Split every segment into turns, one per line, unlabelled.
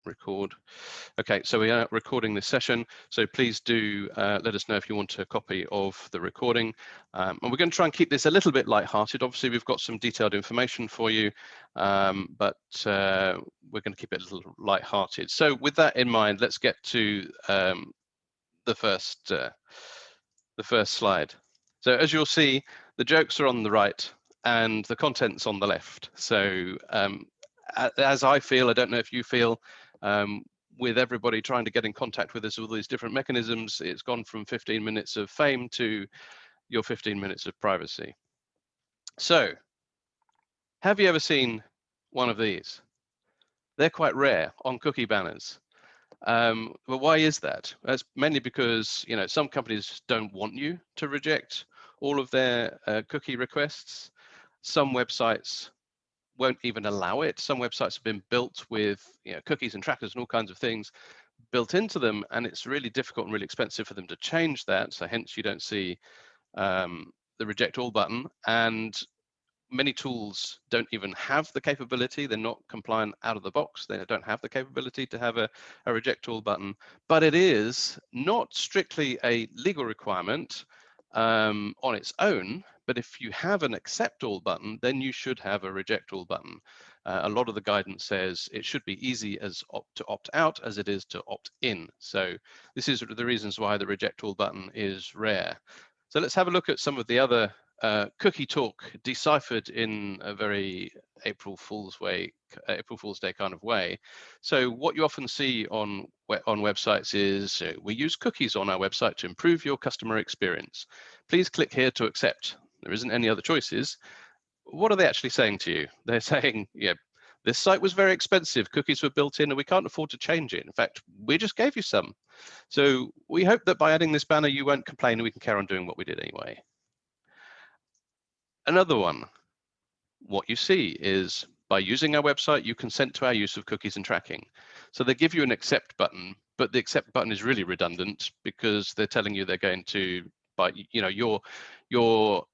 record. Okay, so we are recording this session, so please do let us know if you want a copy of the recording. And we're going to try and keep this a little bit light-hearted. Obviously, we've got some detailed information for you, but we're going to keep it a little light-hearted. So with that in mind, let's get to the first slide. So as you'll see, the jokes are on the right and the content's on the left. So as I feel, I don't know if you feel, with everybody trying to get in contact with us with all these different mechanisms, it's gone from 15 minutes of fame to your 15 minutes of privacy. So have you ever seen one of these? They're quite rare on cookie banners. But why is that? That's mainly because, you know, some companies don't want you to reject all of their cookie requests. Some websites won't even allow it. Some websites have been built with, you know, cookies and trackers and all kinds of things built into them, and it's really difficult and really expensive for them to change that. So hence you don't see the reject all button, and many tools don't even have the capability. They're not compliant out of the box. They don't have the capability to have a reject all button, but it is not strictly a legal requirement on its own. But if you have an accept all button, then you should have a reject all button. A lot of the guidance says it should be easy as to opt out as it is to opt in. So this is the reasons why the reject all button is rare. So let's have a look at some of the other cookie talk deciphered in a very April Fool's Day kind of way. So what you often see on websites is we use cookies on our website to improve your customer experience. Please click here to accept. There isn't any other choices. What are they actually saying to you? They're saying, yeah, this site was very expensive. Cookies were built in and we can't afford to change it. In fact, we just gave you some. So we hope that by adding this banner, you won't complain and we can carry on doing what we did anyway. Another one, what you see is by using our website, you consent to our use of cookies and tracking. So they give you an accept button, but the accept button is really redundant because they're telling you they're going to, by, you know,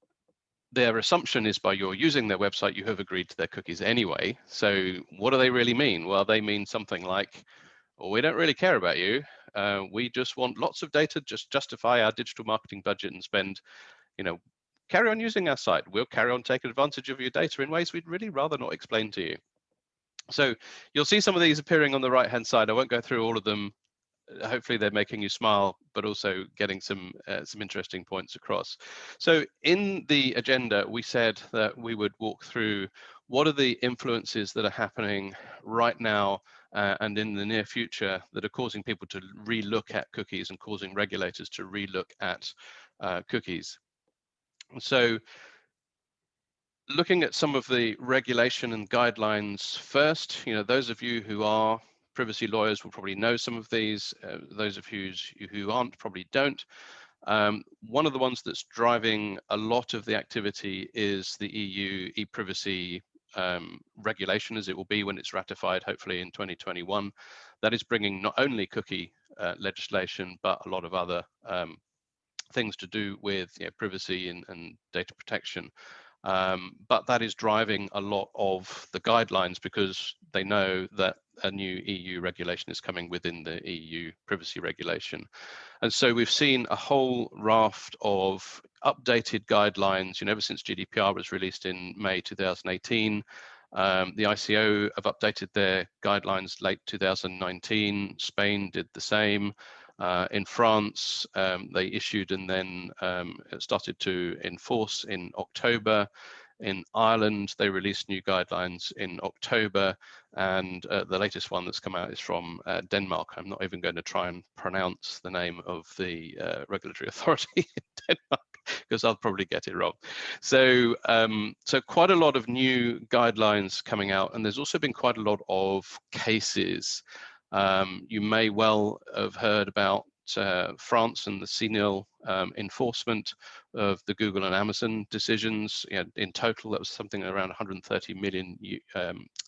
their assumption is by your using their website, you have agreed to their cookies anyway. So what do they really mean? Well, they mean something like, well, we don't really care about you. We just want lots of data, just justify our digital marketing budget and spend, you know, carry on using our site. We'll carry on taking advantage of your data in ways we'd really rather not explain to you. So you'll see some of these appearing on the right-hand side. I won't go through all of them. Hopefully they're making you smile, but also getting some interesting points across. So in the agenda, we said that we would walk through what are the influences that are happening right now and in the near future that are causing people to relook at cookies and causing regulators to relook at cookies. So looking at some of the regulation and guidelines first, you know, those of you who are privacy lawyers will probably know some of these. Those of you who aren't probably don't. One of the ones that's driving a lot of the activity is the EU e-privacy regulation, as it will be when it's ratified, hopefully in 2021. That is bringing not only cookie legislation, but a lot of other things to do with, you know, privacy and data protection. But that is driving a lot of the guidelines because they know that a new EU regulation is coming within the EU privacy regulation. And so we've seen a whole raft of updated guidelines, you know, ever since GDPR was released in May 2018. The ICO have updated their guidelines late 2019. Spain did the same. In France, they issued and then started to enforce in October. In Ireland, they released new guidelines in October, and the latest one that's come out is from Denmark. I'm not even going to try and pronounce the name of the regulatory authority in Denmark because I'll probably get it wrong. So, so quite a lot of new guidelines coming out, and there's also been quite a lot of cases. You may well have heard about France and the CNIL enforcement of the Google and Amazon decisions. You know, in total, that was something around 130 million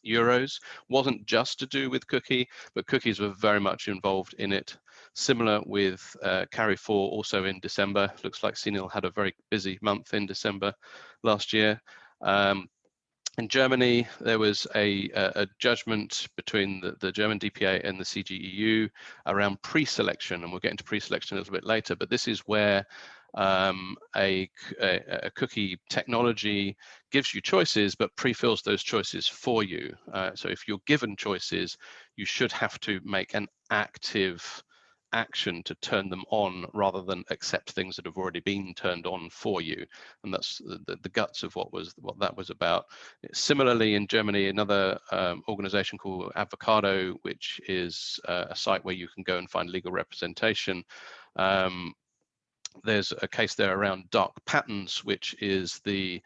euros. Wasn't just to do with cookie, but cookies were very much involved in it. Similar with Carrefour, also in December. Looks like CNIL had a very busy month in December last year. In Germany, there was a judgment between the German DPA and the CGEU around pre-selection, and we'll get into pre-selection a little bit later, but this is where a cookie technology gives you choices, but pre-fills those choices for you. So if you're given choices, you should have to make an active action to turn them on rather than accept things that have already been turned on for you. And that's the guts of what that was about. Similarly, in Germany, another organization called Avocado, which is a site where you can go and find legal representation. There's a case there around dark patterns, which is the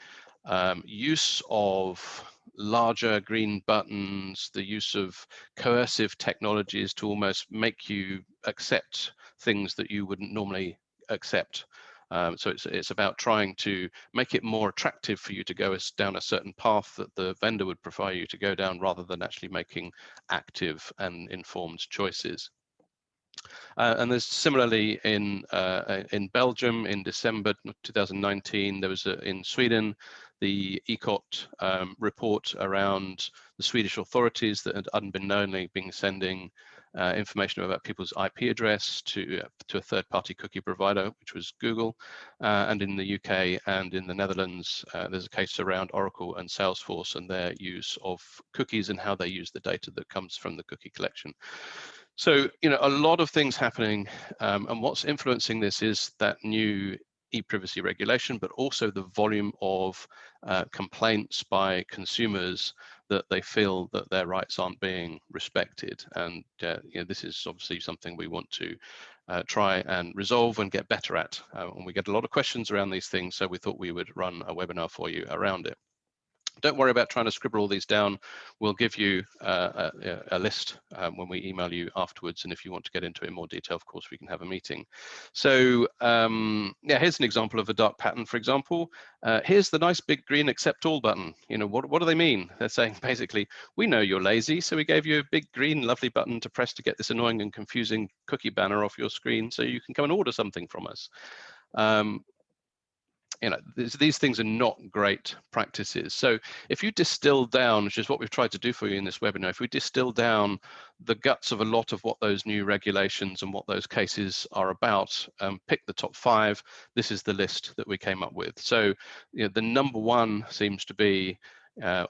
use of larger green buttons, the use of coercive technologies to almost make you accept things that you wouldn't normally accept. So it's about trying to make it more attractive for you to go down a certain path that the vendor would prefer you to go down, rather than actually making active and informed choices. And there's similarly in Belgium in December 2019, there was in Sweden, the ECOT report around the Swedish authorities that had unbeknownly been sending information about people's IP address to a third-party cookie provider, which was Google. And in the UK and in the Netherlands, there's a case around Oracle and Salesforce and their use of cookies and how they use the data that comes from the cookie collection. So, a lot of things happening, and what's influencing this is that new e-privacy regulation, but also the volume of complaints by consumers that they feel that their rights aren't being respected. And this is obviously something we want to try and resolve and get better at. And we get a lot of questions around these things, so we thought we would run a webinar for you around it. Don't worry about trying to scribble all these down. We'll give you a list when we email you afterwards. And if you want to get into it in more detail, of course, we can have a meeting. So yeah, here's an example of a dark pattern, for example. Here's the nice big green accept all button. What do they mean? They're saying basically, we know you're lazy, so we gave you a big green lovely button to press to get this annoying and confusing cookie banner off your screen so you can come and order something from us. These things are not great practices. So if you distill down, which is what we've tried to do for you in this webinar, if we distill down the guts of a lot of what those new regulations and what those cases are about, pick the top 5, this is the list that we came up with. So the number 1 seems to be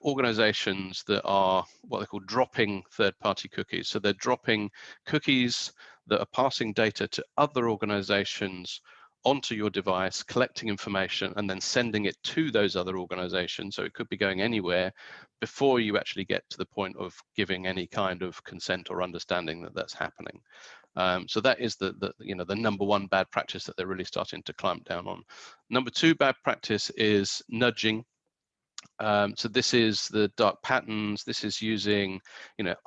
organizations that are what they call dropping third-party cookies. So they're dropping cookies that are passing data to other organizations onto your device, collecting information, and then sending it to those other organizations. So it could be going anywhere before you actually get to the point of giving any kind of consent or understanding that that's happening. So that is the number 1 bad practice that they're really starting to clamp down on. Number 2 bad practice is nudging. So this is the dark patterns. This is using,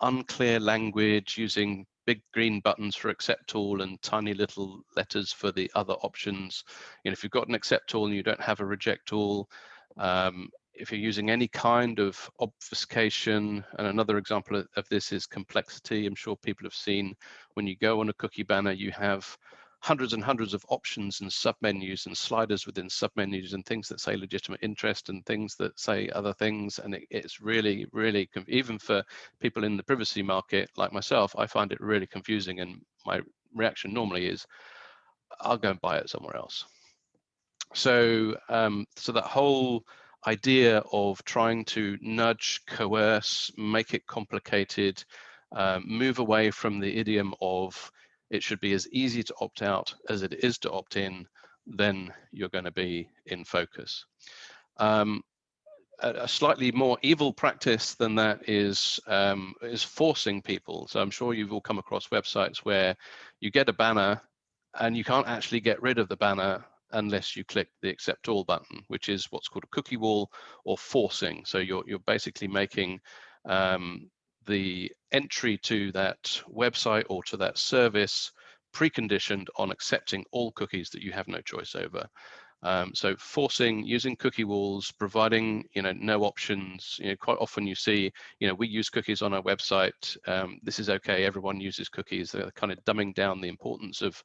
unclear language, using big green buttons for accept all and tiny little letters for the other options. If you've got an accept all and you don't have a reject all, if you're using any kind of obfuscation, and another example of this is complexity. I'm sure people have seen when you go on a cookie banner, you have hundreds and hundreds of options and submenus and sliders within submenus and things that say legitimate interest and things that say other things. And it's really, really, even for people in the privacy market like myself, I find it really confusing. And my reaction normally is, I'll go and buy it somewhere else. So, so that whole idea of trying to nudge, coerce, make it complicated, move away from the idiom of it should be as easy to opt out as it is to opt in, then you're going to be in focus. A slightly more evil practice than that is forcing people. So I'm sure you've all come across websites where you get a banner and you can't actually get rid of the banner unless you click the accept all button, which is what's called a cookie wall or forcing. So you're basically making the entry to that website or to that service preconditioned on accepting all cookies that you have no choice over. So forcing, using cookie walls, providing no options. Quite often you see we use cookies on our website. This is okay. Everyone uses cookies. They're kind of dumbing down the importance of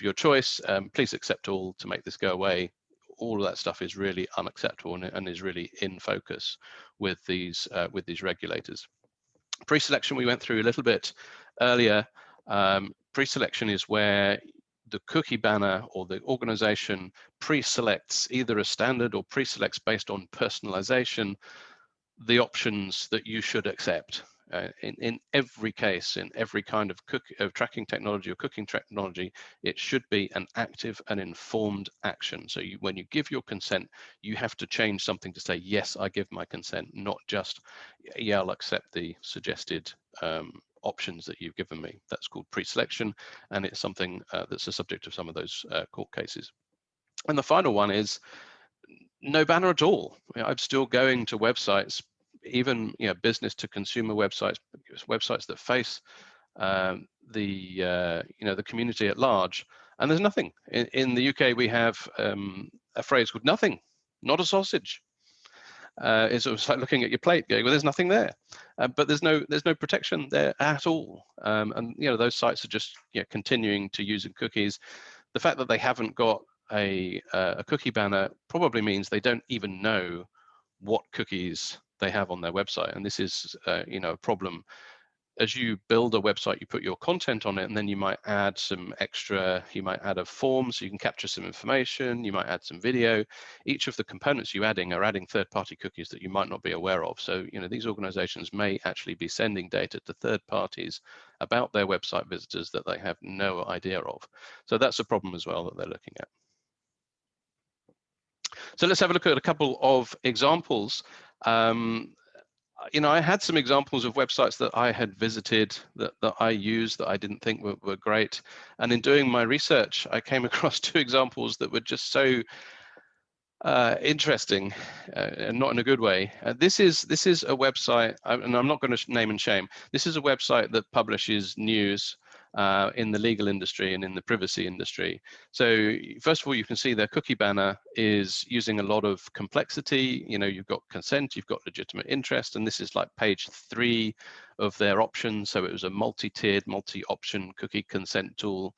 your choice. Please accept all to make this go away. all of that stuff is really unacceptable and is really in focus with these regulators. Pre-selection we went through a little bit earlier. Pre-selection is where the cookie banner or the organization pre-selects either a standard or pre-selects based on personalization the options that you should accept. In every case, in every kind of tracking technology or cooking technology, it should be an active and informed action. So when you give your consent, you have to change something to say, yes, I give my consent, not just, yeah, I'll accept the suggested options that you've given me. That's called pre-selection, and it's something that's the subject of some of those court cases. And the final one is no banner at all. I'm still going to websites, even business to consumer websites, websites that face the community at large, and there's nothing. In the UK, we have a phrase called "nothing, not a sausage." It's sort of like looking at your plate, going, "Well, there's nothing there," but there's no protection there at all. And those sites are just continuing to use cookies. The fact that they haven't got a cookie banner probably means they don't even know what cookies they have on their website, and this is a problem. As you build a website, you put your content on it, and then you might add some extra, you might add a form so you can capture some information, you might add some video. Each of the components you're adding are adding third-party cookies that you might not be aware of. So these organizations may actually be sending data to third parties about their website visitors that they have no idea of. So that's a problem as well that they're looking at. So let's have a look at a couple of examples. I had some examples of websites that I had visited that I used that I didn't think were great. And in doing my research, I came across two examples that were just so interesting, and not in a good way. This is a website, and I'm not going to name and shame. This is a website that publishes news in the legal industry and in the privacy industry. So first of all, you can see their cookie banner is using a lot of complexity. You've got consent, you've got legitimate interest, and this is like page 3 of their options. So it was a multi-tiered, multi-option cookie consent tool.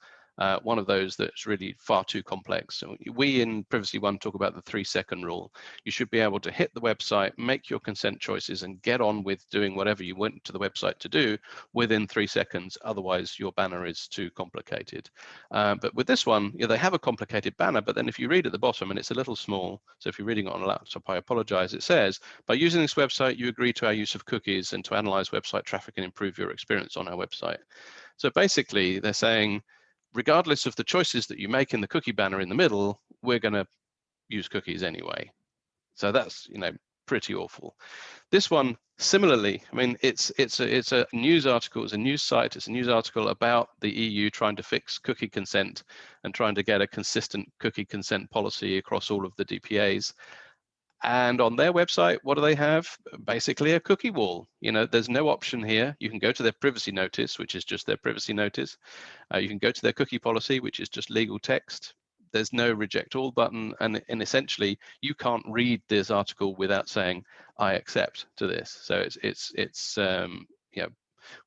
One of those that's really far too complex. So we in Privacy One talk about the 3-second rule. You should be able to hit the website, make your consent choices, and get on with doing whatever you went to the website to do within 3 seconds. Otherwise, your banner is too complicated. But with this one, they have a complicated banner, but then if you read at the bottom, and it's a little small, so if you're reading it on a laptop, I apologize, it says, by using this website, you agree to our use of cookies and to analyze website traffic and improve your experience on our website. So basically, they're saying, regardless of the choices that you make in the cookie banner in the middle, we're going to use cookies anyway. So that's pretty awful. This one, similarly, I mean, it's a news article, it's a news site, it's a news article about the EU trying to fix cookie consent and trying to get a consistent cookie consent policy across all of the DPAs. And on their website, what do they have? Basically a cookie wall. There's no option here. You can go to their privacy notice, which is just their privacy notice. You can go to their cookie policy, which is just legal text. There's no reject all button. And essentially, you can't read this article without saying, I accept to this. So it's when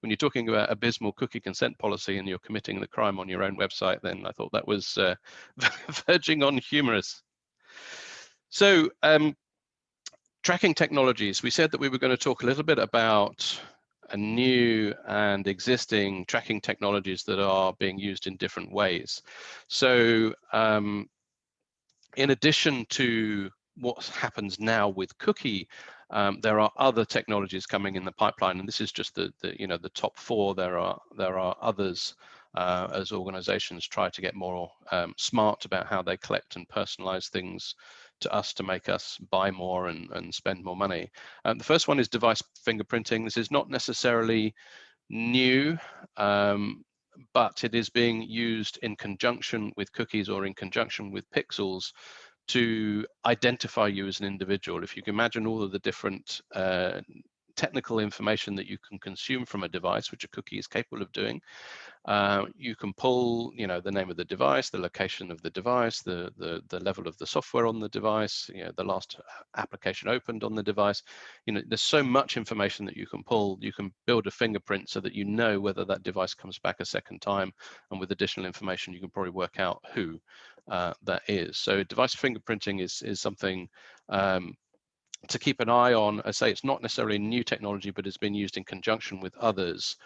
you're talking about abysmal cookie consent policy and you're committing the crime on your own website, then I thought that was verging on humorous. So tracking technologies, we said that we were going to talk a little bit about a new and existing tracking technologies that are being used in different ways. So in addition to what happens now with cookie, there are other technologies coming in the pipeline, and this is just the top 4. There are others as organizations try to get more smart about how they collect and personalize things to us to make us buy more and spend more money. The first one is device fingerprinting. This is not necessarily new, but it is being used in conjunction with cookies or in conjunction with pixels to identify you as an individual. If you can imagine all of the different technical information that you can consume from a device, which a cookie is capable of doing. You can pull, the name of the device, the location of the device, the level of the software on the device, the last application opened on the device. There's so much information that you can pull. You can build a fingerprint so that you know whether that device comes back a second time, and with additional information, you can probably work out who that is. So device fingerprinting is something to keep an eye on. I say it's not necessarily new technology, but it's been used in conjunction with others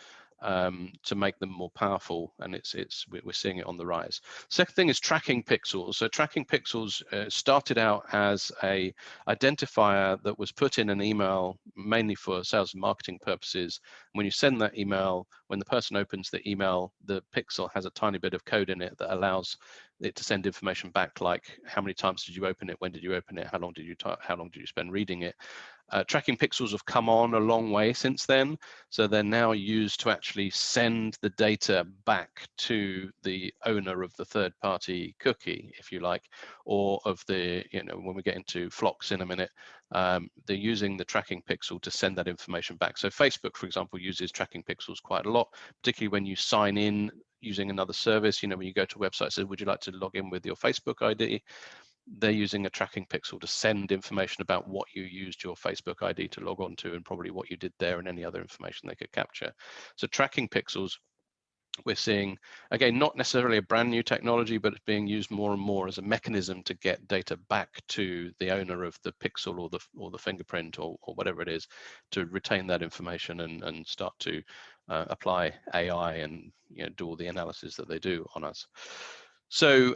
to make them more powerful, and we're seeing it on the rise. Second thing is tracking pixels. So tracking pixels started out as a identifier that was put in an email mainly for sales and marketing purposes. When you send that email, when the person opens the email, the pixel has a tiny bit of code in it that allows it to send information back, like how many times did you open it, when did you open it, how long did you spend reading it. Tracking pixels have come on a long way since then, so they're now used to actually send the data back to the owner of the third-party cookie, if you like, or of the, when we get into flocks in a minute, they're using the tracking pixel to send that information back. So Facebook, for example, uses tracking pixels quite a lot, particularly when you sign in using another service. When you go to a website, so would you like to log in with your Facebook ID? They're using a tracking pixel to send information about what you used your Facebook ID to log on to, and probably what you did there, and any other information they could capture. So tracking pixels, we're seeing, again, not necessarily a brand new technology, but it's being used more and more as a mechanism to get data back to the owner of the pixel or the fingerprint or whatever it is, to retain that information and start to apply AI and do all the analysis that they do on us. So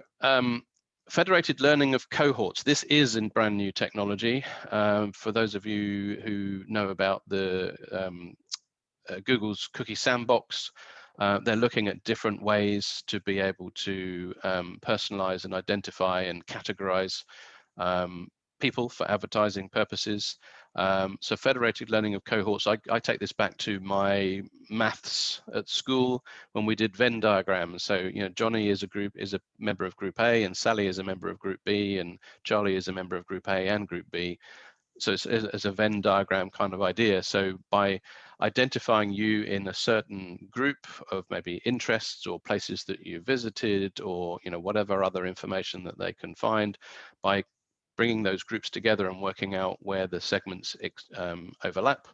federated learning of cohorts. This is in brand new technology. For those of you who know about the Google's cookie sandbox, they're looking at different ways to be able to personalize and identify and categorize people for advertising purposes. So federated learning of cohorts, I take this back to my maths at school when we did Venn diagrams. So Johnny is a member of group A, and Sally is a member of group B, and Charlie is a member of group A and group B. So it's a Venn diagram kind of idea. So by identifying you in a certain group of maybe interests or places that you visited, or whatever other information that they can find, by bringing those groups together and working out where the segments overlap,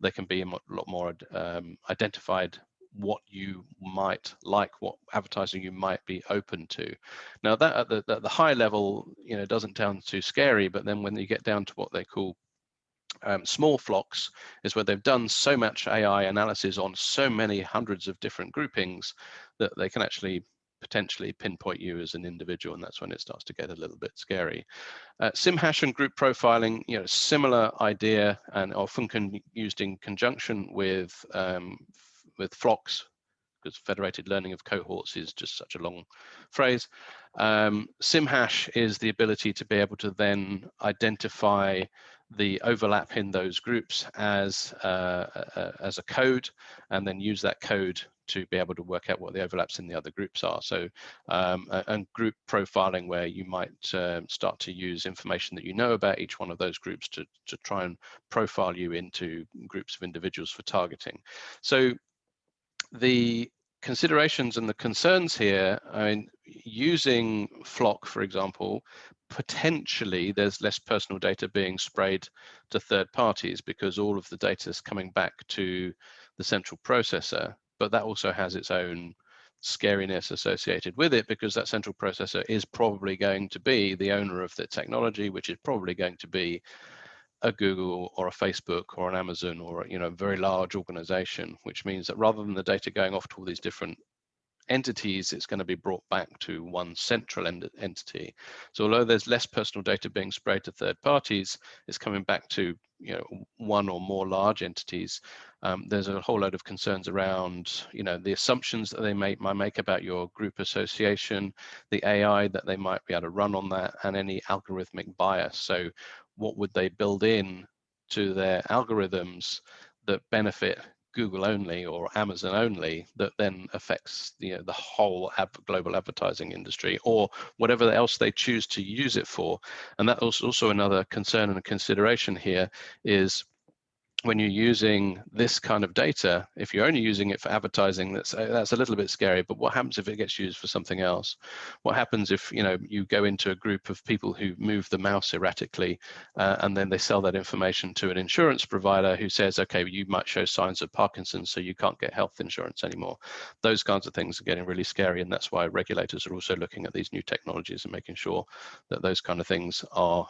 they can be a lot more identified what you might like, what advertising you might be open to. Now that at the high level, doesn't sound too scary, but then when you get down to what they call small flocks, is where they've done so much AI analysis on so many hundreds of different groupings that they can actually potentially pinpoint you as an individual, and that's when it starts to get a little bit scary. SimHash and group profiling, similar idea, and often used in conjunction with flocks, because federated learning of cohorts is just such a long phrase. SimHash is the ability to be able to then identify the overlap in those groups as a code, and then use that code to be able to work out what the overlaps in the other groups are. So, and group profiling, where you might start to use information that you know about each one of those groups to try and profile you into groups of individuals for targeting. So the considerations and the concerns here, using Flock, for example, potentially there's less personal data being sprayed to third parties, because all of the data is coming back to the central processor. But that also has its own scariness associated with it, because that central processor is probably going to be the owner of the technology, which is probably going to be a Google or a Facebook or an Amazon, or a very large organization, which means that rather than the data going off to all these different entities, it's going to be brought back to one central entity. So although there's less personal data being sprayed to third parties, it's coming back to one or more large entities. There's a whole load of concerns around the assumptions that they might make about your group association, the AI that they might be able to run on that, and any algorithmic bias. So what would they build in to their algorithms that benefit Google only or Amazon only, that then affects the whole global advertising industry, or whatever else they choose to use it for? And that also another concern and consideration here is when you're using this kind of data, if you're only using it for advertising, that's a little bit scary. But what happens if it gets used for something else? What happens if you go into a group of people who move the mouse erratically, and then they sell that information to an insurance provider who says, okay, you might show signs of Parkinson's, so you can't get health insurance anymore. Those kinds of things are getting really scary, and that's why regulators are also looking at these new technologies and making sure that those kind of things are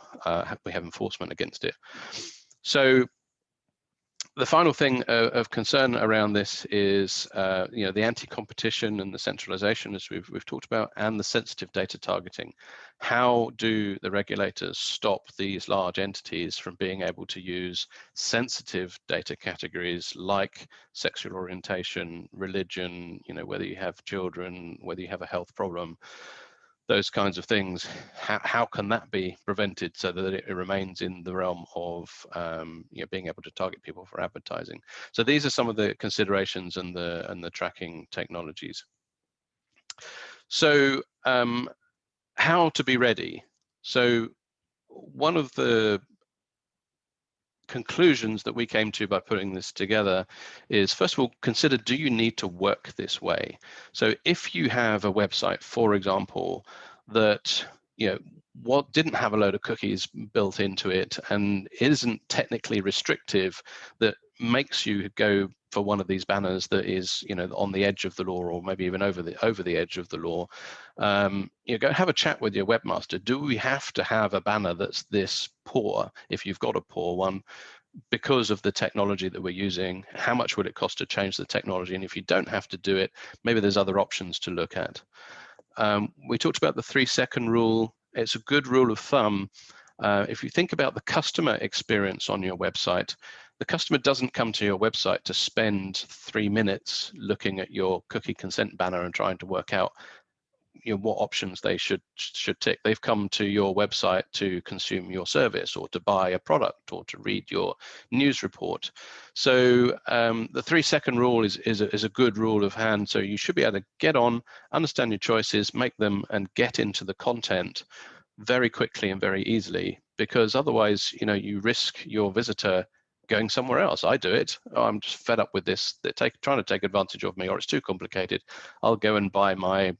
we have enforcement against it. So the final thing of concern around this is, the anti-competition and the centralization, as we've talked about, and the sensitive data targeting. How do the regulators stop these large entities from being able to use sensitive data categories like sexual orientation, religion, whether you have children, whether you have a health problem, those kinds of things? How can that be prevented so that it remains in the realm of being able to target people for advertising? So these are some of the considerations and the tracking technologies. So how to be ready? So one of the conclusions that we came to by putting this together is, first of all, consider, do you need to work this way? So if you have a website, for example, that what didn't have a load of cookies built into it and isn't technically restrictive, that makes you go for one of these banners that is on the edge of the law, or maybe even over the edge of the law, go have a chat with your webmaster. Do we have to have a banner that's this poor? If you've got a poor one, because of the technology that we're using, how much would it cost to change the technology? And if you don't have to do it, maybe there's other options to look at. We talked about the 3-second rule. It's a good rule of thumb. If you think about the customer experience on your website, the customer doesn't come to your website to spend 3 minutes looking at your cookie consent banner and trying to work out what options they should tick. They've come to your website to consume your service, or to buy a product, or to read your news report. So the 3-second rule is a good rule of hand. So you should be able to get on, understand your choices, make them, and get into the content very quickly and very easily, because otherwise you risk your visitor going somewhere else. I do it. Oh, I'm just fed up with this. They're trying to take advantage of me, or it's too complicated. I'll go and buy my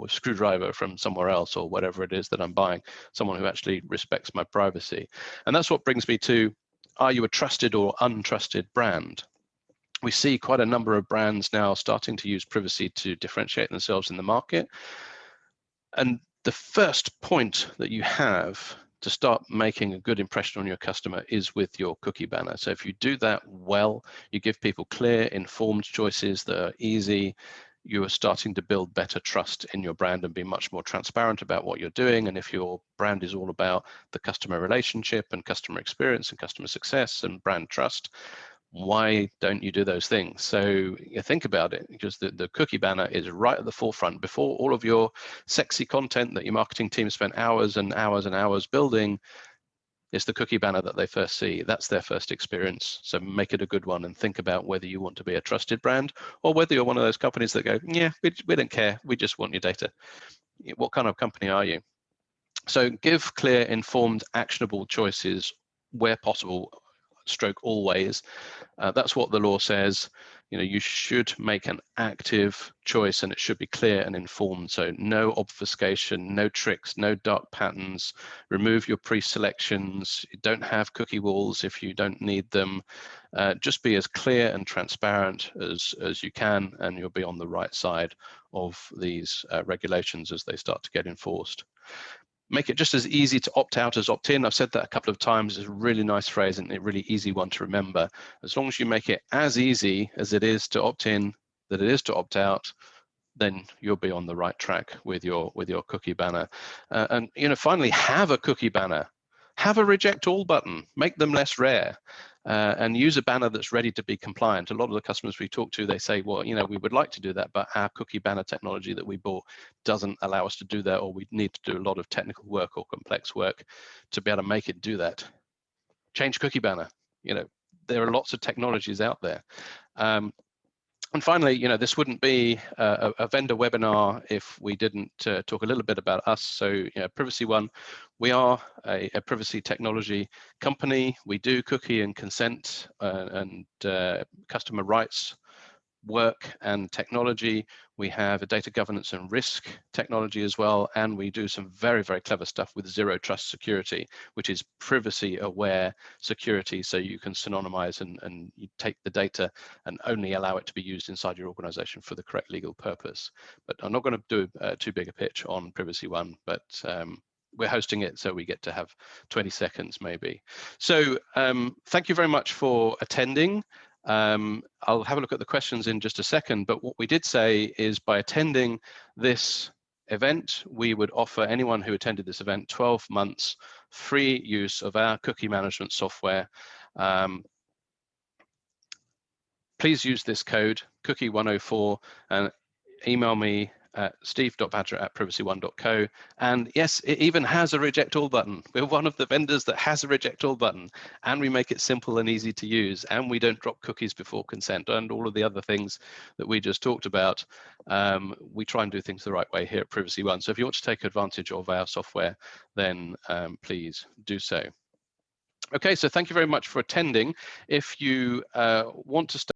screwdriver from somewhere else, or whatever it is that I'm buying, someone who actually respects my privacy. And that's what brings me to, are you a trusted or untrusted brand? We see quite a number of brands now starting to use privacy to differentiate themselves in the market. And the first point that you have to start making a good impression on your customer is with your cookie banner. So if you do that well, you give people clear, informed choices that are easy, you are starting to build better trust in your brand and be much more transparent about what you're doing. And if your brand is all about the customer relationship and customer experience and customer success and brand trust, why don't you do those things? So you think about it, because the cookie banner is right at the forefront. Before all of your sexy content that your marketing team spent hours and hours and hours building, it's the cookie banner that they first see. That's their first experience. So make it a good one, and think about whether you want to be a trusted brand, or whether you're one of those companies that go, yeah, we don't care, we just want your data. What kind of company are you? So give clear, informed, actionable choices where possible, stroke always. That's what the law says. You should make an active choice, and it should be clear and informed. So no obfuscation, no tricks, no dark patterns. Remove your pre-selections. Don't have cookie walls if you don't need them. Just be as clear and transparent as you can, and you'll be on the right side of these regulations as they start to get enforced. Make it just as easy to opt out as opt in. I've said that a couple of times. It's a really nice phrase and a really easy one to remember. As long as you make it as easy as it is to opt in, that it is to opt out, then you'll be on the right track with your cookie banner. And finally, have a cookie banner. Have a reject all button. Make them less rare. And use a banner that's ready to be compliant. A lot of the customers we talk to, they say, well, we would like to do that, but our cookie banner technology that we bought doesn't allow us to do that, or we need to do a lot of technical work or complex work to be able to make it do that. Change cookie banner. There are lots of technologies out there. And finally, this wouldn't be a vendor webinar if we didn't talk a little bit about us. So, Privacy One, we are a privacy technology company. We do cookie and consent and customer rights work and technology. We have a data governance and risk technology as well, and we do some very, very clever stuff with zero trust security, which is privacy aware security, so you can synonymize and you take the data and only allow it to be used inside your organization for the correct legal purpose. But I'm not going to do too big a pitch on Privacy One, but we're hosting it, so we get to have 20 seconds maybe. So thank you very much for attending. I'll have a look at the questions in just a second, but what we did say is by attending this event, we would offer anyone who attended this event 12 months free use of our cookie management software. Please use this code, cookie104, and email me at steve.badger@privacy1.co. And yes, it even has a reject all button. We're one of the vendors that has a reject all button, and we make it simple and easy to use, and we don't drop cookies before consent, and all of the other things that we just talked about. We try and do things the right way here at Privacy One. So if you want to take advantage of our software, then please do so. Okay, so thank you very much for attending. If you want to